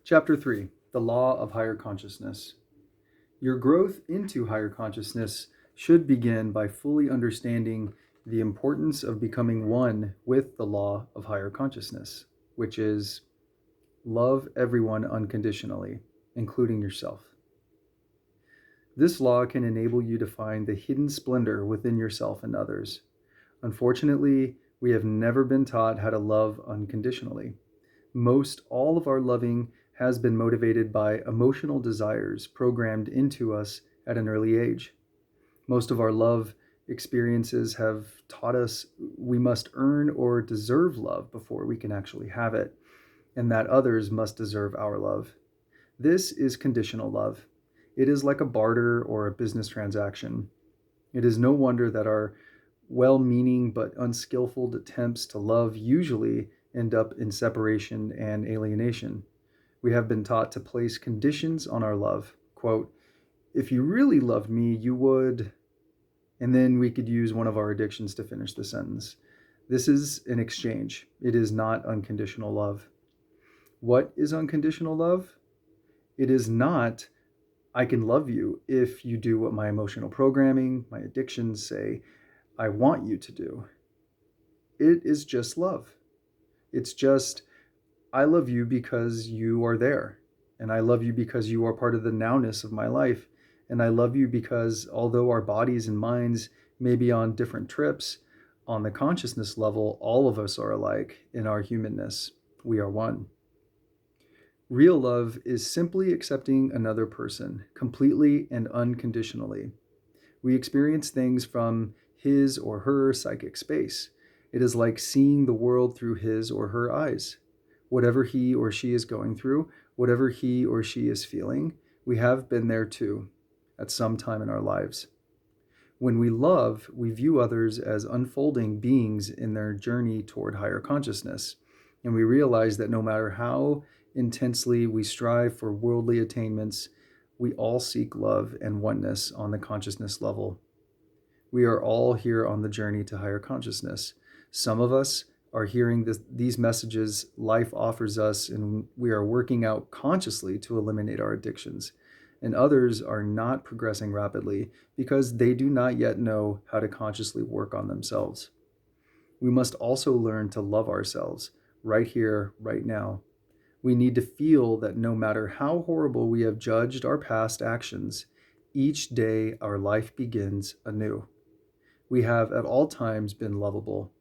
Chapter 3: The Law of Higher Consciousness. Your growth into higher consciousness should begin by fully understanding the importance of becoming one with the law of higher consciousness, which is love everyone unconditionally, including yourself. This law can enable you to find the hidden splendor within yourself and others. Unfortunately, we have never been taught how to love unconditionally. Most all of our loving has been motivated by emotional desires programmed into us at an early age. Most of our love experiences have taught us we must earn or deserve love before we can actually have it, and that others must deserve our love. This is conditional love. It is like a barter or a business transaction. It is no wonder that our well meaning but unskillful attempts to love usually end up in separation and alienation. We have been taught to place conditions on our love. Quote, if you really loved me, you would. And then we could use one of our addictions to finish the sentence. This is an exchange. It is not unconditional love. What is unconditional love? It is not, I can love you if you do what my emotional programming, my addictions say I want you to do. It is just love. It's just, I love you because you are there. And I love you because you are part of the nowness of my life. And I love you because although our bodies and minds may be on different trips, on the consciousness level, all of us are alike in our humanness. We are one. Real love is simply accepting another person completely and unconditionally. We experience things from his or her psychic space. It is like seeing the world through his or her eyes. Whatever he or she is going through, whatever he or she is feeling, we have been there too, at some time in our lives. When we love, we view others as unfolding beings in their journey toward higher consciousness, and we realize that no matter how intensely we strive for worldly attainments, we all seek love and oneness on the consciousness level. We are all here on the journey to higher consciousness. Some of us are hearing these messages life offers us, and we are working out consciously to eliminate our addictions. And others are not progressing rapidly because they do not yet know how to consciously work on themselves. We must also learn to love ourselves right here, right now. We need to feel that no matter how horrible we have judged our past actions, each day our life begins anew. We have at all times been lovable.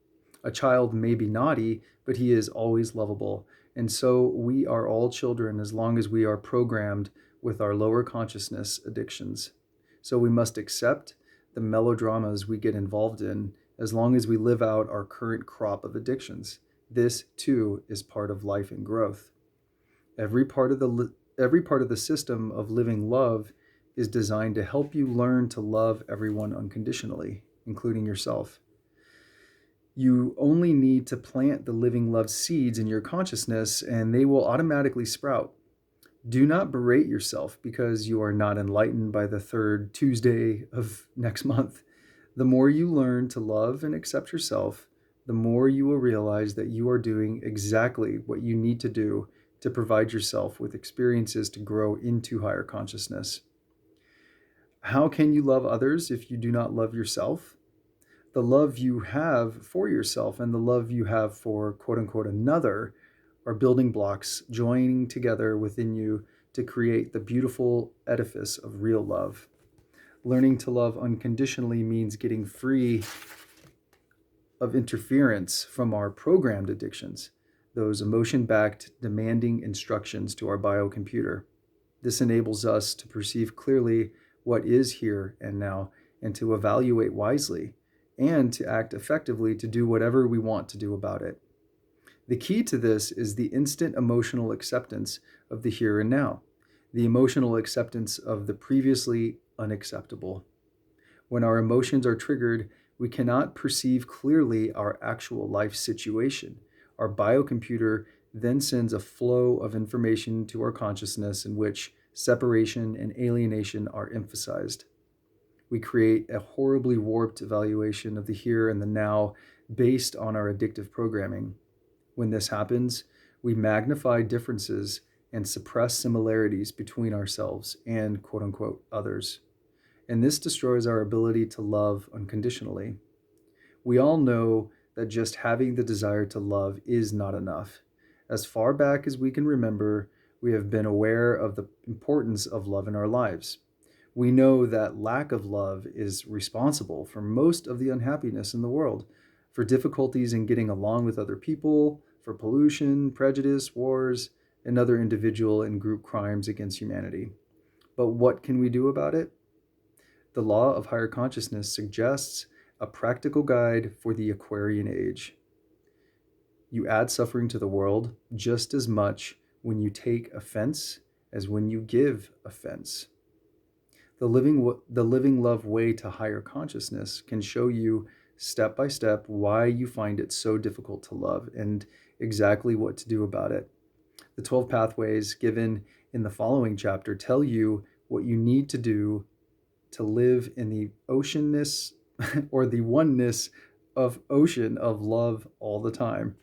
A child may be naughty, but he is always lovable. And so we are all children as long as we are programmed with our lower consciousness addictions. So we must accept the melodramas we get involved in as long as we live out our current crop of addictions. This too is part of life and growth. Every part of the system of living love is designed to help you learn to love everyone unconditionally, including yourself. You only need to plant the living love seeds in your consciousness and they will automatically sprout. Do not berate yourself because you are not enlightened by the third Tuesday of next month. The more you learn to love and accept yourself, the more you will realize that you are doing exactly what you need to do to provide yourself with experiences to grow into higher consciousness. How can you love others if you do not love yourself? The love you have for yourself and the love you have for quote unquote another are building blocks joining together within you to create the beautiful edifice of real love. Learning to love unconditionally means getting free of interference from our programmed addictions, those emotion-backed demanding instructions to our biocomputer. This enables us to perceive clearly what is here and now and to evaluate wisely and to act effectively to do whatever we want to do about it. The key to this is the instant emotional acceptance of the here and now, the emotional acceptance of the previously unacceptable. When our emotions are triggered, we cannot perceive clearly our actual life situation. Our biocomputer then sends a flow of information to our consciousness in which separation and alienation are emphasized. We create a horribly warped evaluation of the here and the now based on our addictive programming. When this happens, we magnify differences and suppress similarities between ourselves and quote unquote others. And this destroys our ability to love unconditionally. We all know that just having the desire to love is not enough. As far back as we can remember, we have been aware of the importance of love in our lives. We know that lack of love is responsible for most of the unhappiness in the world, for difficulties in getting along with other people, for pollution, prejudice, wars, and other individual and group crimes against humanity. But what can we do about it? The law of higher consciousness suggests a practical guide for the Aquarian age. You add suffering to the world just as much when you take offense as when you give offense. The living love way to higher consciousness can show you step by step why you find it so difficult to love and exactly what to do about it. The 12 pathways given in the following chapter tell you what you need to do to live in the oceanness or the oneness of ocean of love all the time.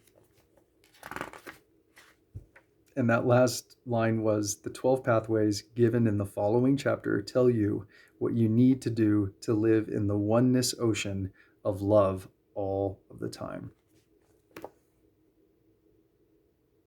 And that last line was the 12 pathways given in the following chapter tell you what you need to do to live in the oneness ocean of love all of the time.